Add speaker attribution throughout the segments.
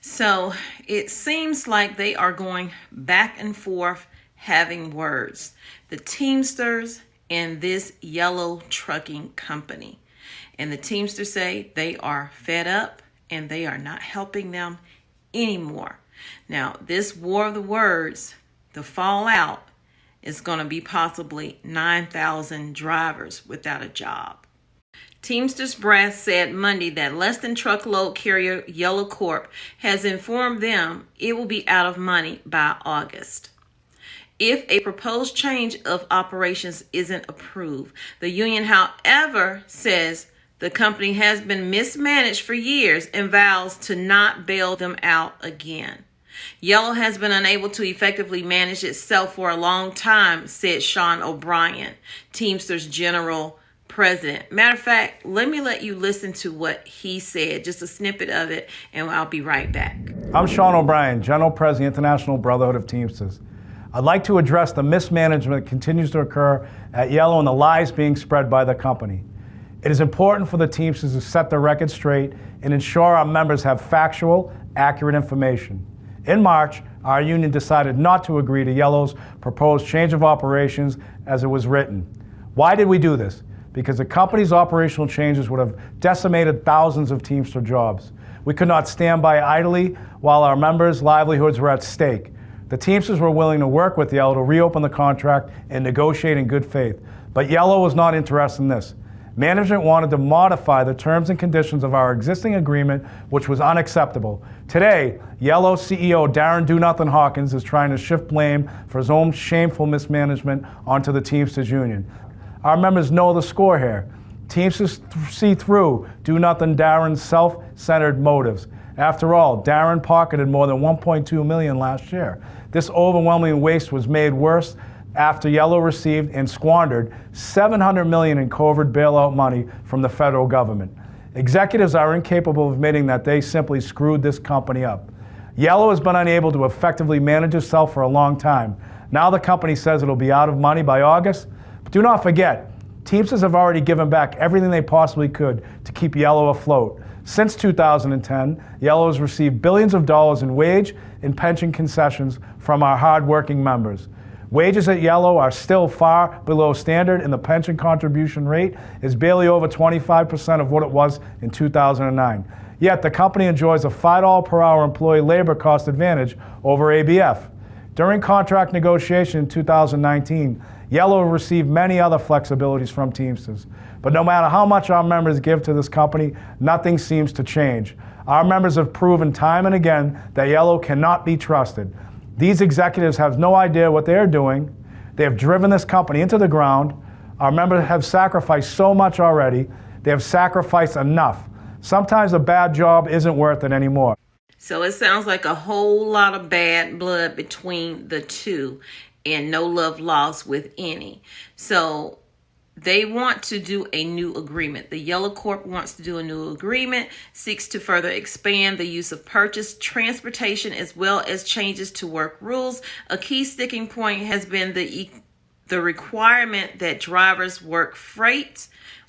Speaker 1: So it seems like they are going back and forth having words. The Teamsters and this yellow trucking company. And the Teamsters say they are fed up and they are not helping them anymore. Now, this war of the words, the fallout, is going to be possibly 9,000 drivers without a job. Teamsters Brass said Monday that less than truckload carrier Yellow Corp has informed them it will be out of money by August if a proposed change of operations isn't approved. The union, however, says the company has been mismanaged for years and vows to not bail them out again. Yellow has been unable to effectively manage itself for a long time, said Sean O'Brien, Teamsters General President. Matter of fact, let me let you listen to what he said, just a snippet of it, and I'll be right back.
Speaker 2: I'm Sean O'Brien, General President, International Brotherhood of Teamsters. I'd like to address the mismanagement that continues to occur at Yellow and the lies being spread by the company. It is important for the Teamsters to set the record straight and ensure our members have factual, accurate information. In March, our union decided not to agree to Yellow's proposed change of operations as it was written. Why did we do this? Because the company's operational changes would have decimated thousands of Teamster jobs. We could not stand by idly while our members' livelihoods were at stake. The Teamsters were willing to work with Yellow to reopen the contract and negotiate in good faith. But Yellow was not interested in this. Management wanted to modify the terms and conditions of our existing agreement, which was unacceptable. Today, Yellow CEO Darren Do-Nothing Hawkins is trying to shift blame for his own shameful mismanagement onto the Teamsters Union. Our members know the score here. Teamsters see through Do-Nothing Darren's self-centered motives. After all, Darren pocketed more than $1.2 million last year. This overwhelming waste was made worse after Yellow received and squandered $700 million in COVID bailout money from the federal government. Executives are incapable of admitting that they simply screwed this company up. Yellow has been unable to effectively manage itself for a long time. Now the company says it'll be out of money by August. But do not forget, Teamsters have already given back everything they possibly could to keep Yellow afloat. Since 2010, Yellow has received billions of dollars in wage and pension concessions from our hard-working members. Wages at Yellow are still far below standard, and the pension contribution rate is barely over 25% of what it was in 2009. Yet the company enjoys a $5 per hour employee labor cost advantage over ABF. During contract negotiation in 2019, Yellow received many other flexibilities from Teamsters. But no matter how much our members give to this company, nothing seems to change. Our members have proven time and again that Yellow cannot be trusted. These executives have no idea what they're doing. They have driven this company into the ground. Our members have sacrificed so much already. They have sacrificed enough. Sometimes a bad job isn't worth it anymore.
Speaker 1: So it sounds like a whole lot of bad blood between the two and no love lost with any. So they want to do a new agreement. The Yellow Corp wants to do a new agreement, seeks to further expand the use of purchased transportation as well as changes to work rules. A key sticking point has been the requirement that drivers work freight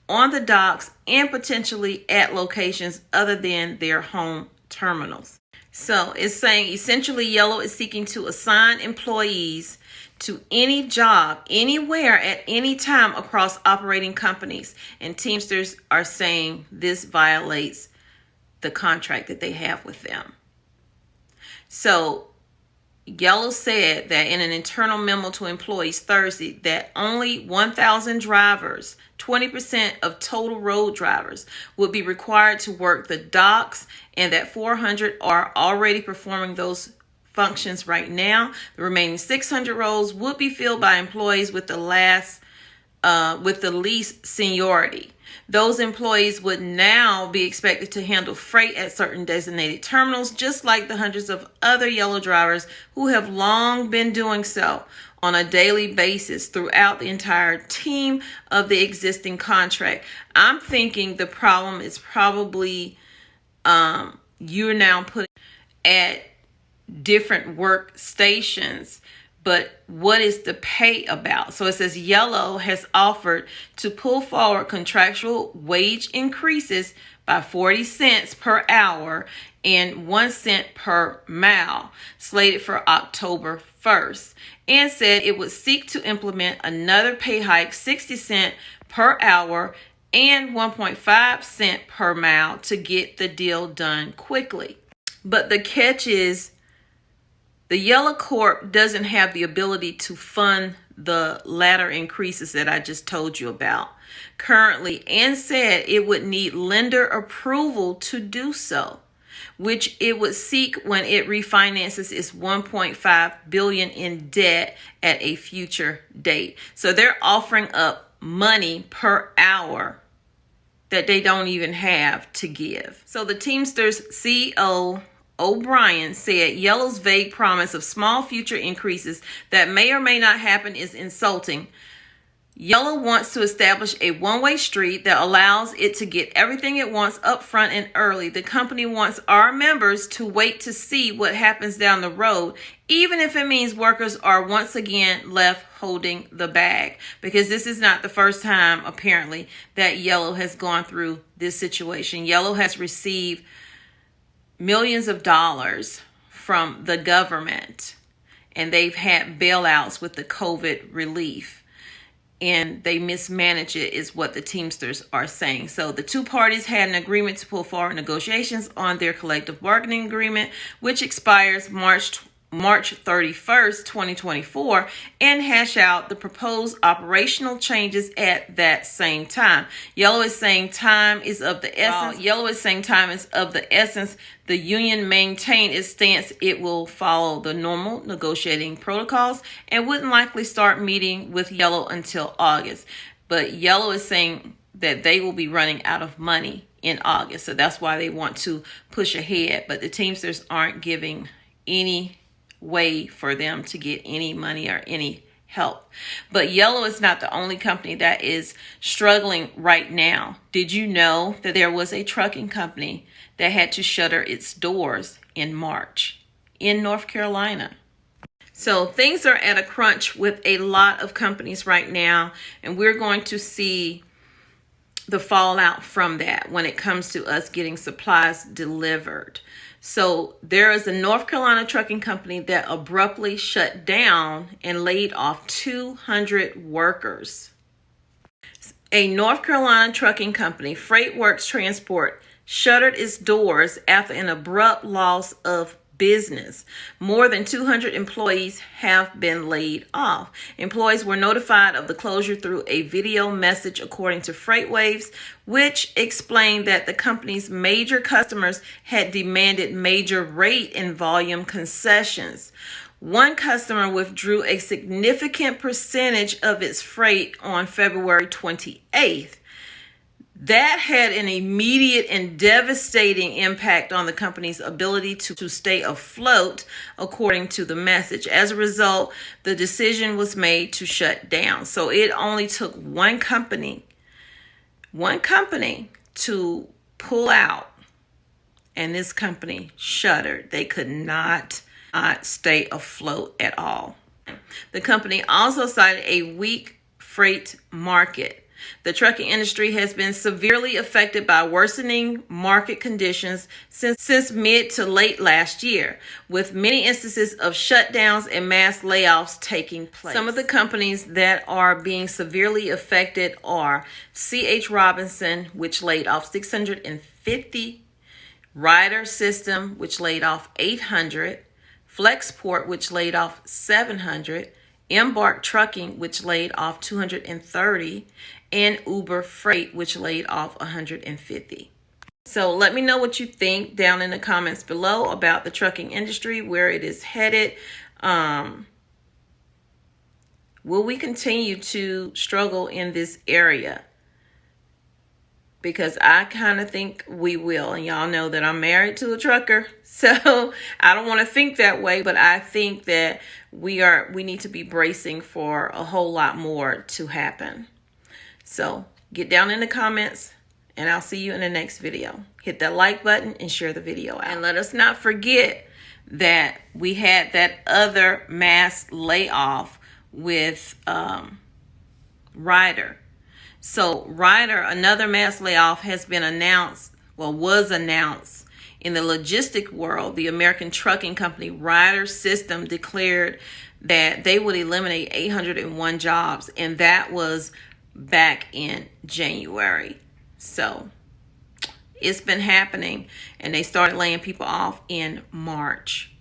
Speaker 1: on the docks and potentially at locations other than their home terminals. So it's saying essentially Yellow is seeking to assign employees to any job, anywhere, at any time across operating companies. And Teamsters are saying this violates the contract that they have with them. So Yellow said that in an internal memo to employees Thursday that only 1,000 drivers, 20% of total road drivers, would be required to work the docks and that 400 are already performing those functions right now. The remaining 600 roles would be filled by employees with the least seniority. Those employees would now be expected to handle freight at certain designated terminals, just like the hundreds of other Yellow drivers who have long been doing so on a daily basis throughout the entire team of the existing contract. I'm thinking the problem is probably you're now putting at different workstations But what is the pay about? So it says Yellow has offered to pull forward contractual wage increases by 40 cents per hour and 1 cent per mile, slated for October 1st, and said it would seek to implement another pay hike, 60 cents per hour and 1.5 cents per mile, to get the deal done quickly. But the catch is, the Yellow Corp doesn't have the ability to fund the latter increases that I just told you about currently, and said it would need lender approval to do so, which it would seek when it refinances its $1.5 billion in debt at a future date. So they're offering up money per hour that they don't even have to give. So the Teamsters CEO O'Brien said Yellow's vague promise of small future increases that may or may not happen is insulting. Yellow wants to establish a one-way street that allows it to get everything it wants up front and early. The company wants our members to wait to see what happens down the road, even if it means workers are once again left holding the bag. Because this is not the first time, apparently, that Yellow has gone through this situation. Yellow has received millions of dollars from the government, and they've had bailouts with the COVID relief, and they mismanage it, is what the Teamsters are saying. So the two parties had an agreement to pull forward negotiations on their collective bargaining agreement, which expires March 31st, 2024, and hash out the proposed operational changes at that same time. Yellow is saying time is of the essence. Yellow is saying time is of the essence. The union maintained its stance it will follow the normal negotiating protocols and wouldn't likely start meeting with Yellow until August. But Yellow is saying that they will be running out of money in August. So that's why they want to push ahead. But the Teamsters aren't giving any way for them to get any money or any help. But Yellow is not the only company that is struggling right now. Did you know that there was a trucking company that had to shutter its doors in March in North Carolina? So things are at a crunch with a lot of companies right now, and we're going to see the fallout from that when it comes to us getting supplies delivered. So there is a North Carolina trucking company that abruptly shut down and laid off 200 workers. A North Carolina trucking company, FreightWorks Transport, shuttered its doors after an abrupt loss of business. More than 200 employees have been laid off. Employees were notified of the closure through a video message, according to FreightWaves, which explained that the company's major customers had demanded major rate and volume concessions. One customer withdrew a significant percentage of its freight on February 28th. That had an immediate and devastating impact on the company's ability to stay afloat, according to the message. As a result, the decision was made to shut down. So it only took one company to pull out, and this company shuttered. They could not stay afloat at all. The company also cited a weak freight market. The trucking industry has been severely affected by worsening market conditions since mid to late last year, with many instances of shutdowns and mass layoffs taking place. Some of the companies that are being severely affected are C.H. Robinson, which laid off 650, Ryder System, which laid off 800, Flexport, which laid off 700, Embark Trucking, which laid off 230, and Uber Freight, which laid off 150. So let me know what you think down in the comments below about the trucking industry, where it is headed. Will we continue to struggle in this area? Because I kind of think we will. And y'all know that I'm married to a trucker, so I don't want to think that way, but I think that we need to be bracing for a whole lot more to happen. So get down in the comments, and I'll see you in the next video. Hit that like button and share the video out. And let us not forget that we had that other mass layoff with Ryder. So Ryder, another mass layoff has been announced, was announced in the logistic world. The American trucking company Ryder System declared that they would eliminate 801 jobs, and that was back in January. So it's been happening, and they started laying people off in March.